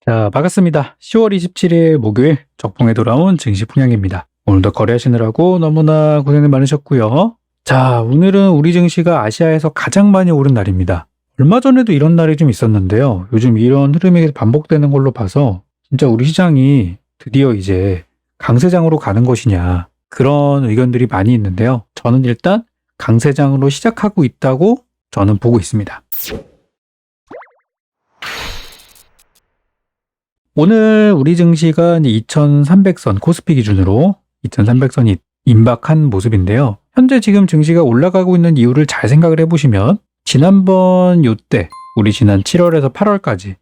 자, 반갑습니다. 10월 27일 목요일 적봉에 돌아온 증시 풍향입니다. 오늘도 거래하시느라고 너무나 고생이 많으셨고요. 자, 오늘은 우리 증시가 아시아에서 가장 많이 오른 날입니다. 얼마 전에도 이런 날이 좀 있었는데요. 요즘 이런 흐름이 반복되는 걸로 봐서 진짜 우리 시장이 드디어 이제 강세장으로 가는 것이냐, 그런 의견들이 많이 있는데요. 저는 일단 강세장으로 시작하고 있다고 저는 보고 있습니다. 오늘 우리 증시가 2300선 코스피 기준으로 2300선이 임박한 모습인데요. 현재 지금 증시가 올라가고 있는 이유를 잘 생각을 해보시면 지난번 요때 우리 지난 7월에서 8월까지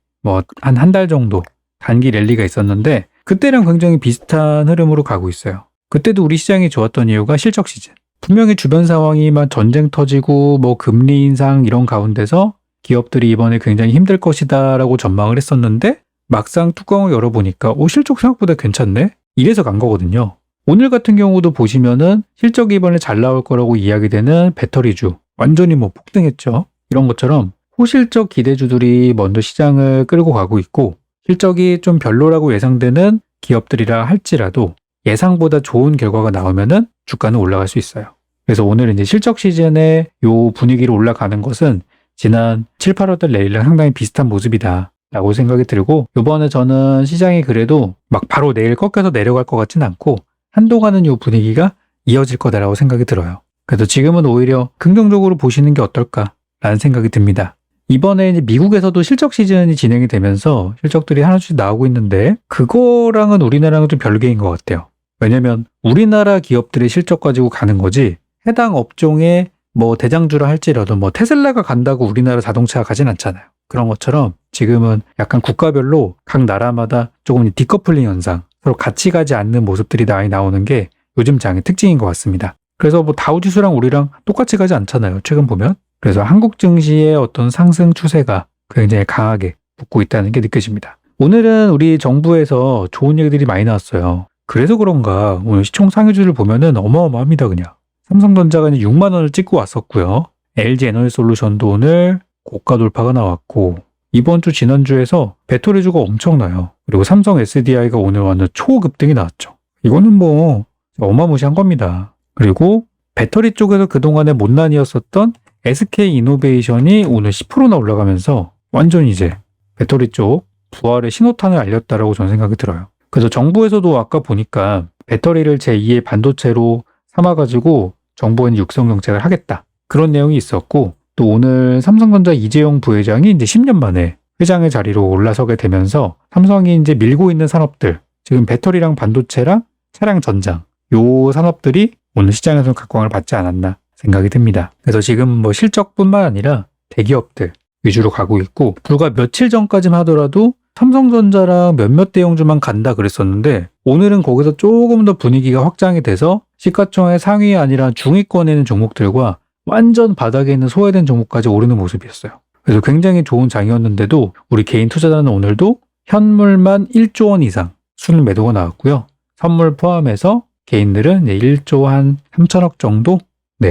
한 달 정도 단기 랠리가 있었는데 그때랑 굉장히 비슷한 흐름으로 가고 있어요. 그때도 우리 시장이 좋았던 이유가 실적 시즌. 분명히 주변 상황이 막 전쟁 터지고 금리 인상 이런 가운데서 기업들이 이번에 굉장히 힘들 것이다 라고 전망을 했었는데 막상 뚜껑을 열어보니까 실적 생각보다 괜찮네? 이래서 간 거거든요. 오늘 같은 경우도 보시면은 실적이 이번에 잘 나올 거라고 이야기되는 배터리주 완전히 폭등했죠. 이런 것처럼 호실적 기대주들이 먼저 시장을 끌고 가고 있고 실적이 좀 별로라고 예상되는 기업들이라 할지라도 예상보다 좋은 결과가 나오면은 주가는 올라갈 수 있어요. 그래서 오늘 이제 실적 시즌에 요 분위기로 올라가는 것은 지난 7, 8월달 랠리랑 상당히 비슷한 모습이다 라고 생각이 들고, 요번에 저는 시장이 그래도 바로 내일 꺾여서 내려갈 것 같진 않고 한동안은 요 분위기가 이어질 거다라고 생각이 들어요. 그래서 지금은 오히려 긍정적으로 보시는 게 어떨까라는 생각이 듭니다. 이번에 이제 미국에서도 실적 시즌이 진행이 되면서 실적들이 하나씩 나오고 있는데 그거랑은 우리나라랑은 좀 별개인 것 같아요. 왜냐면 우리나라 기업들의 실적 가지고 가는 거지 해당 업종의 대장주라 할지라도 테슬라가 간다고 우리나라 자동차가 가진 않잖아요. 그런 것처럼 지금은 약간 국가별로 각 나라마다 조금 디커플링 현상, 서로 같이 가지 않는 모습들이 많이 나오는 게 요즘 장의 특징인 것 같습니다. 그래서 다우지수랑 우리랑 똑같이 가지 않잖아요. 최근 보면. 그래서 한국 증시의 어떤 상승 추세가 굉장히 강하게 붙고 있다는 게 느껴집니다. 오늘은 우리 정부에서 좋은 얘기들이 많이 나왔어요. 그래서 그런가 오늘 시총 상위주를 보면은 어마어마합니다. 그냥 삼성전자가 이제 6만 원을 찍고 왔었고요. LG에너지솔루션도 오늘 고가 돌파가 나왔고 이번 주 지난주에서 배터리주가 엄청나요. 그리고 삼성 SDI가 오늘 완전 초급등이 나왔죠. 이거는 어마무시한 겁니다. 그리고 배터리 쪽에서 그동안에 못난이었었던 SK이노베이션이 오늘 10%나 올라가면서 완전 이제 배터리 쪽 부활의 신호탄을 알렸다라고 저는 생각이 들어요. 그래서 정부에서도 아까 보니까 배터리를 제2의 반도체로 삼아가지고 정부는 육성 정책을 하겠다. 그런 내용이 있었고 또 오늘 삼성전자 이재용 부회장이 이제 10년 만에 회장의 자리로 올라서게 되면서 삼성이 이제 밀고 있는 산업들, 지금 배터리랑 반도체랑 차량 전장, 요 산업들이 오늘 시장에서 각광을 받지 않았나 생각이 듭니다. 그래서 지금 실적뿐만 아니라 대기업들 위주로 가고 있고 불과 며칠 전까지만 하더라도 삼성전자랑 몇몇 대형주만 간다 그랬었는데 오늘은 거기서 조금 더 분위기가 확장이 돼서 시가총액 상위 아니라 중위권에 있는 종목들과 완전 바닥에 있는 소외된 종목까지 오르는 모습이었어요. 그래서 굉장히 좋은 장이었는데도 우리 개인 투자자는 오늘도 현물만 1조 원 이상 순 매도가 나왔고요. 선물 포함해서 개인들은 1조 한 3천억 정도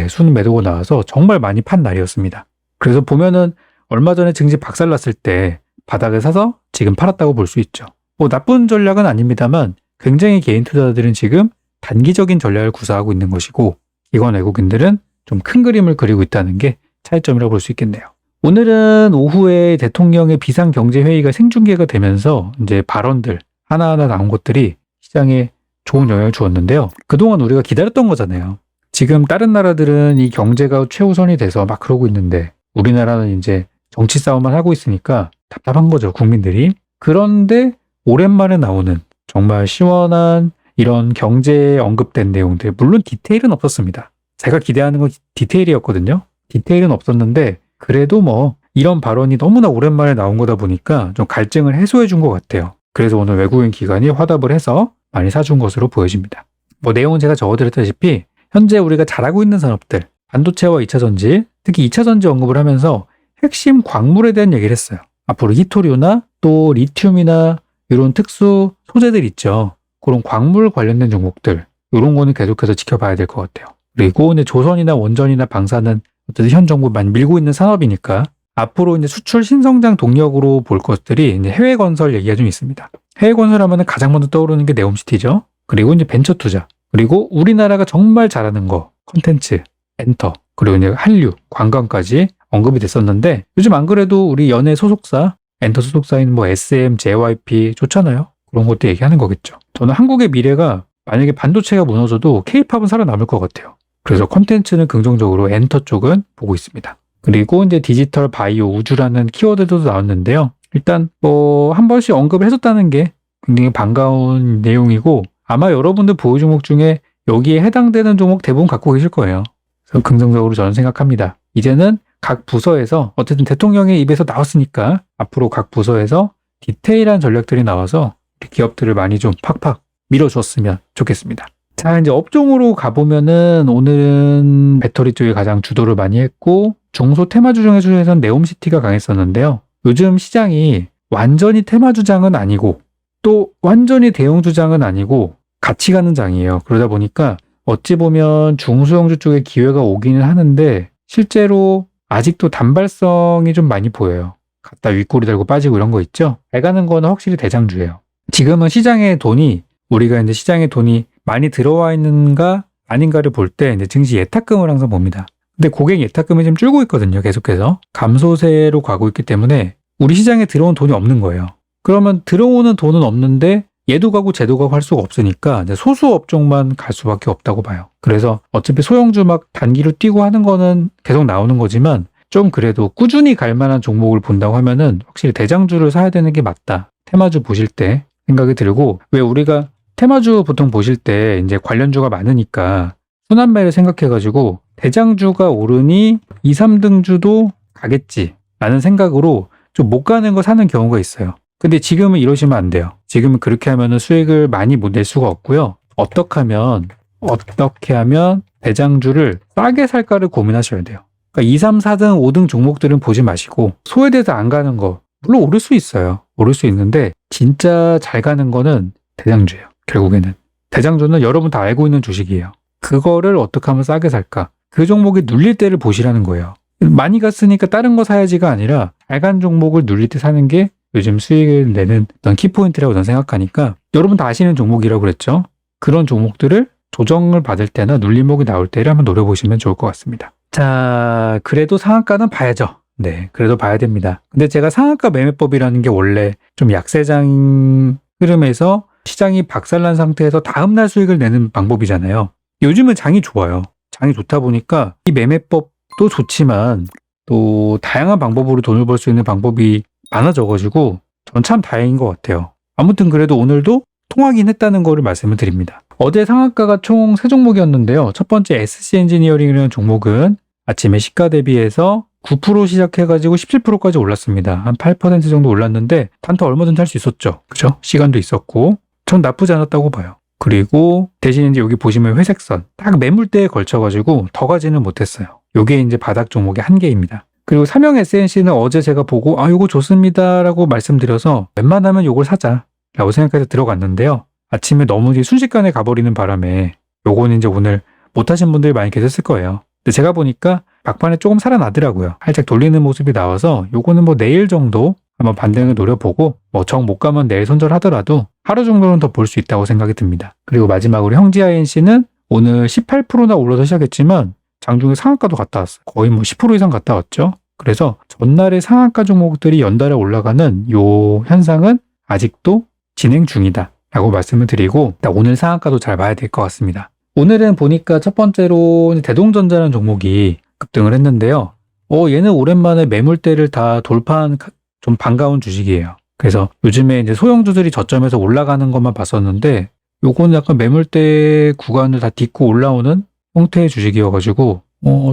순 매도가 나와서 정말 많이 판 날이었습니다. 그래서 보면은 얼마 전에 증시 박살났을 때 바닥에 사서 지금 팔았다고 볼 수 있죠. 나쁜 전략은 아닙니다만 굉장히 개인 투자자들은 지금 단기적인 전략을 구사하고 있는 것이고 기관 외국인들은 좀 큰 그림을 그리고 있다는 게 차이점이라고 볼 수 있겠네요. 오늘은 오후에 대통령의 비상경제회의가 생중계가 되면서 이제 발언들 하나하나 나온 것들이 시장에 좋은 영향을 주었는데요. 그동안 우리가 기다렸던 거잖아요. 지금 다른 나라들은 이 경제가 최우선이 돼서 막 그러고 있는데 우리나라는 이제 정치 싸움만 하고 있으니까 답답한 거죠, 국민들이. 그런데 오랜만에 나오는 정말 시원한 이런 경제에 언급된 내용들, 물론 디테일은 없었습니다. 제가 기대하는 건 디테일이었거든요. 디테일은 없었는데 그래도 이런 발언이 너무나 오랜만에 나온 거다 보니까 좀 갈증을 해소해 준 것 같아요. 그래서 오늘 외국인 기관이 화답을 해서 많이 사준 것으로 보여집니다. 내용은 제가 적어드렸다시피 현재 우리가 잘하고 있는 산업들, 반도체와 2차전지, 특히 2차전지 언급을 하면서 핵심 광물에 대한 얘기를 했어요. 앞으로 히토류나 또 리튬이나 이런 특수 소재들 있죠. 그런 광물 관련된 종목들, 이런 거는 계속해서 지켜봐야 될 것 같아요. 그리고 조선이나 원전이나 방사는 어쨌든 현 정부 많이 밀고 있는 산업이니까 앞으로 이제 수출 신성장 동력으로 볼 것들이 이제 해외 건설 얘기가 좀 있습니다. 해외 건설하면 가장 먼저 떠오르는 게 네옴시티죠. 그리고 이제 벤처 투자. 그리고 우리나라가 정말 잘하는 거, 컨텐츠, 엔터, 그리고 이제 한류, 관광까지 언급이 됐었는데 요즘 안 그래도 우리 연예 소속사, 엔터 소속사인 뭐 SM, JYP 좋잖아요. 그런 것도 얘기하는 거겠죠. 저는 한국의 미래가 만약에 반도체가 무너져도 K-팝은 살아남을 것 같아요. 그래서 컨텐츠는 긍정적으로 엔터 쪽은 보고 있습니다. 그리고 이제 디지털, 바이오, 우주라는 키워드도 나왔는데요. 일단 뭐 한 번씩 언급을 해줬다는 게 굉장히 반가운 내용이고 아마 여러분들 보유 종목 중에 여기에 해당되는 종목 대부분 갖고 계실 거예요. 그래서 긍정적으로 저는 생각합니다. 이제는 각 부서에서 어쨌든 대통령의 입에서 나왔으니까 앞으로 각 부서에서 디테일한 전략들이 나와서 기업들을 많이 좀 팍팍 밀어줬으면 좋겠습니다. 자, 이제 업종으로 가보면은 오늘은 배터리 쪽에 가장 주도를 많이 했고 중소 테마주 중에서는 네옴시티가 강했었는데요. 요즘 시장이 완전히 테마주장은 아니고 또 완전히 대형주장은 아니고 같이 가는 장이에요. 그러다 보니까 어찌 보면 중소형주 쪽에 기회가 오기는 하는데 실제로 아직도 단발성이 좀 많이 보여요. 갖다 윗꼬리 달고 빠지고 이런 거 있죠? 잘 가는 거는 확실히 대장주예요. 지금은 시장에 돈이 우리가 이제 시장에 돈이 많이 들어와 있는가 아닌가를 볼 때 이제 증시 예탁금을 항상 봅니다. 근데 고객 예탁금이 좀 줄고 있거든요. 계속해서 감소세로 가고 있기 때문에 우리 시장에 들어온 돈이 없는 거예요. 그러면 들어오는 돈은 없는데 얘도 가고 쟤도 가고 할 수가 없으니까 이제 소수 업종만 갈 수밖에 없다고 봐요. 그래서 어차피 소형주 막 단기로 뛰고 하는 거는 계속 나오는 거지만 좀 그래도 꾸준히 갈 만한 종목을 본다고 하면은 확실히 대장주를 사야 되는 게 맞다. 테마주 보실 때 생각이 들고 왜 우리가 테마주 보통 보실 때 이제 관련주가 많으니까 순환매를 생각해가지고 대장주가 오르니 2, 3등주도 가겠지 라는 생각으로 좀 못 가는 거 사는 경우가 있어요. 근데 지금은 이러시면 안 돼요. 지금은 그렇게 하면 수익을 많이 못 낼 수가 없고요. 어떻게 하면 대장주를 싸게 살까를 고민하셔야 돼요. 그러니까 2, 3, 4등, 5등 종목들은 보지 마시고 소외돼서 안 가는 거 물론 오를 수 있어요. 오를 수 있는데 진짜 잘 가는 거는 대장주예요. 결국에는. 대장주는 여러분 다 알고 있는 주식이에요. 그거를 어떻게 하면 싸게 살까? 그 종목이 눌릴 때를 보시라는 거예요. 많이 갔으니까 다른 거 사야지가 아니라 잘 간 종목을 눌릴 때 사는 게 요즘 수익을 내는 어떤 키포인트라고 저는 생각하니까 여러분 다 아시는 종목이라고 그랬죠. 그런 종목들을 조정을 받을 때나 눌림목이 나올 때를 한번 노려보시면 좋을 것 같습니다. 자, 그래도 상한가는 봐야죠. 네, 그래도 봐야 됩니다. 근데 제가 상한가 매매법이라는 게 원래 좀 약세장 흐름에서 시장이 박살난 상태에서 다음날 수익을 내는 방법이잖아요. 요즘은 장이 좋아요. 장이 좋다 보니까 이 매매법도 좋지만 또 다양한 방법으로 돈을 벌 수 있는 방법이 많아져가지고 전 참 다행인 것 같아요. 아무튼 그래도 오늘도 통하긴 했다는 거를 말씀을 드립니다. 어제 상한가가 총 3종목이었는데요. 첫 번째 SC 엔지니어링이라는 종목은 아침에 시가 대비해서 9% 시작해가지고 17%까지 올랐습니다. 한 8% 정도 올랐는데 단타 얼마든지 할 수 있었죠. 그죠? 시간도 있었고 전 나쁘지 않았다고 봐요. 그리고 대신 이제 여기 보시면 회색선 딱 매물대에 걸쳐가지고 더 가지는 못했어요. 요게 이제 바닥 종목의 한계입니다. 그리고 삼형 SNC는 어제 제가 보고 요거 좋습니다 라고 말씀드려서 웬만하면 요걸 사자 라고 생각해서 들어갔는데요. 아침에 너무 순식간에 가버리는 바람에 요거는 이제 오늘 못하신 분들이 많이 계셨을 거예요. 근데 제가 보니까 막판에 조금 살아나더라고요. 살짝 돌리는 모습이 나와서 요거는 뭐 내일 정도 한번 반등을 노려보고 뭐 정 못 가면 내일 손절하더라도 하루 정도는 더 볼 수 있다고 생각이 듭니다. 그리고 마지막으로 형지INC는 오늘 18%나 올라서 시작했지만 장중에 상한가도 갔다 왔어요. 거의 뭐 10% 이상 갔다 왔죠. 그래서 전날에 상한가 종목들이 연달아 올라가는 요 현상은 아직도 진행 중이다 라고 말씀을 드리고 오늘 상한가도 잘 봐야 될 것 같습니다. 오늘은 보니까 첫 번째로 대동전자라는 종목이 급등을 했는데요. 얘는 오랜만에 매물대를 다 돌파한 좀 반가운 주식이에요. 그래서 요즘에 이제 소형주들이 저점에서 올라가는 것만 봤었는데 요거는 약간 매물대 구간을 다 딛고 올라오는 형태의 주식이어가지고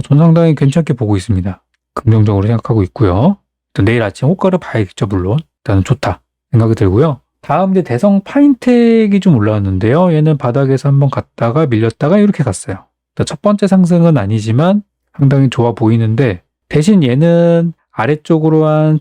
전 상당히 괜찮게 보고 있습니다. 긍정적으로 생각하고 있고요. 내일 아침 호가를 봐야겠죠, 물론. 일단은 좋다 생각이 들고요. 다음 이제 대성 파인텍이 좀 올라왔는데요. 얘는 바닥에서 한번 갔다가 밀렸다가 이렇게 갔어요. 첫 번째 상승은 아니지만 상당히 좋아 보이는데 대신 얘는 아래쪽으로 한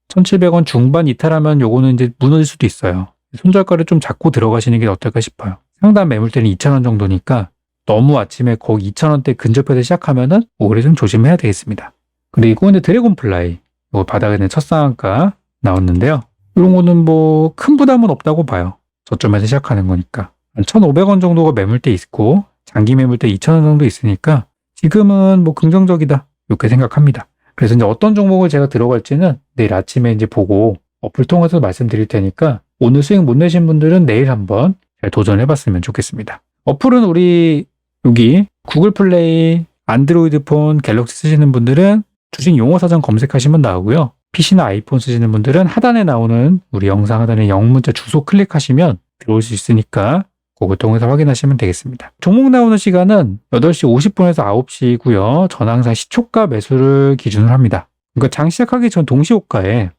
1,700원 중반 이탈하면 요거는 이제 무너질 수도 있어요. 손절가를 좀 잡고 들어가시는 게 어떨까 싶어요. 상단 매물대는 2,000원 정도니까 너무 아침에 거기 2,000원대 근접해서 시작하면은 오히려 좀 조심해야 되겠습니다. 그리고 이제 드래곤플라이, 뭐 바닥에 있는 첫 상한가 나왔는데요. 이런 거는 뭐 큰 부담은 없다고 봐요. 저점에서 시작하는 거니까. 한 1,500원 정도가 매물대 있고 장기 매물대 2,000원 정도 있으니까 지금은 뭐 긍정적이다 이렇게 생각합니다. 그래서 이제 어떤 종목을 제가 들어갈지는 내일 아침에 이제 보고 어플 통해서 말씀드릴 테니까 오늘 수익 못 내신 분들은 내일 한번 잘 도전해봤으면 좋겠습니다. 어플은 우리 여기 구글 플레이, 안드로이드 폰, 갤럭시 쓰시는 분들은 주식 용어 사전 검색하시면 나오고요. PC나 아이폰 쓰시는 분들은 하단에 나오는 우리 영상 하단에 영문자 주소 클릭하시면 들어올 수 있으니까 그걸 통해서 확인하시면 되겠습니다. 종목 나오는 시간은 8시 50분에서 9시고요. 저는 항상 시초가 매수를 기준으로 합니다. 그러니까 장 시작하기 전 동시호가에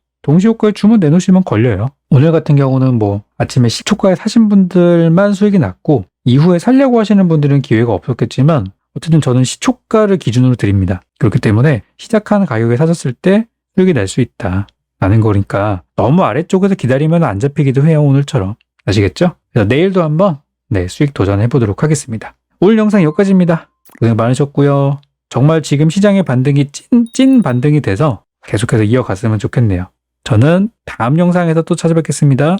주문 내놓으시면 걸려요. 오늘 같은 경우는 뭐 아침에 시초가에 사신 분들만 수익이 났고 이후에 살려고 하시는 분들은 기회가 없었겠지만 어쨌든 저는 시초가를 기준으로 드립니다. 그렇기 때문에 시작하는 가격에 사셨을 때 수익이 날 수 있다 라는 거니까 너무 아래쪽에서 기다리면 안 잡히기도 해요. 오늘처럼. 아시겠죠? 그래서 내일도 한번 수익 도전해 보도록 하겠습니다. 오늘 영상 여기까지입니다. 고생 많으셨고요. 정말 지금 시장의 반등이 찐 반등이 돼서 계속해서 이어갔으면 좋겠네요. 저는 다음 영상에서 또 찾아뵙겠습니다.